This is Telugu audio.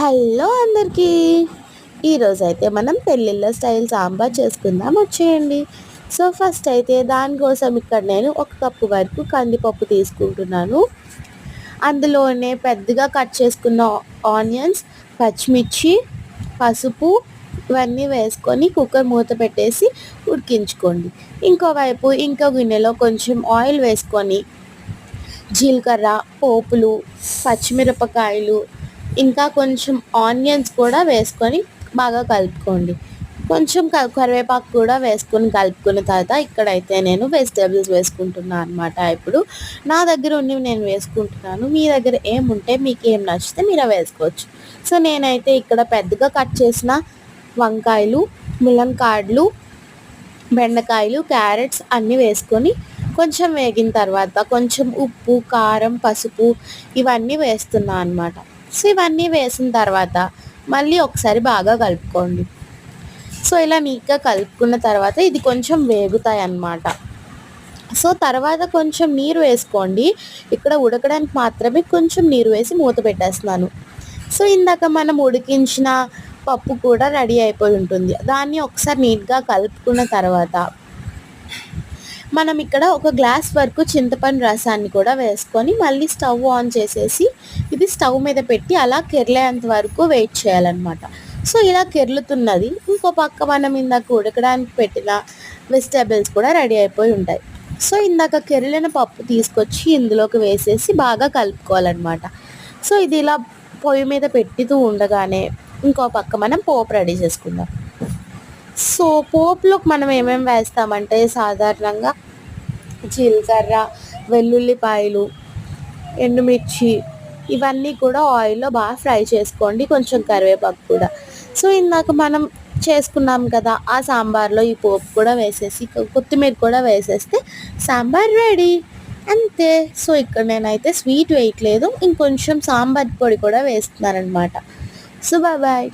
హలో అందరికీ. ఈరోజైతే మనం పెళ్ళిళ్ళ స్టైల్ సాంబార్ చేసుకుందాం వచ్చేయండి. సో ఫస్ట్ అయితే దానికోసం ఇక్కడ నేను 1 కప్పు వరకు కందిపప్పు తీసుకుంటున్నాను. అందులోనే పెద్దగా కట్ చేసుకున్న ఆనియన్స్, పచ్చిమిర్చి, పసుపు ఇవన్నీ వేసుకొని కుక్కర్ మూత పెట్టేసి ఉడికించుకోండి. ఇంకో గిన్నెలో కొంచెం ఆయిల్ వేసుకొని జీలకర్ర, పోపులు, పచ్చిమిరపకాయలు ఇంకా కొంచెం ఆనియన్స్ కూడా వేసుకొని బాగా కలుపుకోండి. కొంచెం కరివేపాకు కూడా వేసుకొని కలుపుకున్న తర్వాత ఇక్కడైతే నేను వెజిటేబుల్స్ వేసుకుంటున్నాను అనమాట. ఇప్పుడు నా దగ్గర ఉన్నవి నేను వేసుకుంటున్నాను. మీ దగ్గర ఏముంటే మీకు ఏం నచ్చితే మీరు వేసుకోవచ్చు. సో నేనైతే ఇక్కడ పెద్దగా కట్ చేసిన వంకాయలు, ములంకాడలు, బెండకాయలు, క్యారెట్స్ అన్నీ వేసుకొని కొంచెం వేగిన తర్వాత కొంచెం ఉప్పు, కారం, పసుపు ఇవన్నీ వేస్తున్నా అనమాట. సో ఇవన్నీ వేసిన తర్వాత మళ్ళీ ఒకసారి బాగా కలుపుకోండి. సో ఇలా నీట్గా కలుపుకున్న తర్వాత ఇది కొంచెం వేగుతాయి అన్నమాట. సో తర్వాత కొంచెం నీరు వేసుకోండి. ఇక్కడ ఉడకడానికి మాత్రమే కొంచెం నీరు వేసి మూత పెట్టేస్తున్నాను. సో ఇందాక మనం ఉడికించిన పప్పు కూడా రెడీ అయిపోయి ఉంటుంది. దాన్ని ఒకసారి నీట్గా కలుపుకున్న తర్వాత మనం ఇక్కడ 1 గ్లాస్ వరకు చింతపండు రసాన్ని కూడా వేసుకొని మళ్ళీ స్టవ్ ఆన్ చేసేసి ఇది స్టవ్ మీద పెట్టి అలా కెర్లేంత వరకు వెయిట్ చేయాలన్నమాట. సో ఇలా కెర్లుతున్నది. ఇంకో పక్క మనం ఇందాక ఉడకడానికి పెట్టిన వెజిటేబుల్స్ కూడా రెడీ అయిపోయి ఉంటాయి. సో ఇందాక కెర్లిన పప్పు తీసుకొచ్చి ఇందులోకి వేసేసి బాగా కలుపుకోవాలన్నమాట. సో ఇది ఇలా పొయ్యి మీద పెట్టుతూ ఉండగానే ఇంకో పక్క మనం పోపు రెడీ చేసుకుందాం. సో పోపులోకి మనం ఏమేమి వేస్తామంటే సాధారణంగా జీలకర్ర, వెల్లుల్లిపాయలు, ఎండుమిర్చి ఇవన్నీ కూడా ఆయిల్లో బాగా ఫ్రై చేసుకోండి. కొంచెం కరివేపాకు కూడా. సో ఇందాక మనం చేసుకున్నాం కదా ఆ సాంబార్లో ఈ పోపు కూడా వేసేసి కొత్తిమీర కూడా వేసేస్తే సాంబార్ రెడీ అంతే. సో ఇక్కడ నేనైతే స్వీట్ వేయట్లేదు, ఇంకొంచెం సాంబార్ పొడి కూడా వేస్తున్నాను అనమాట. So bye.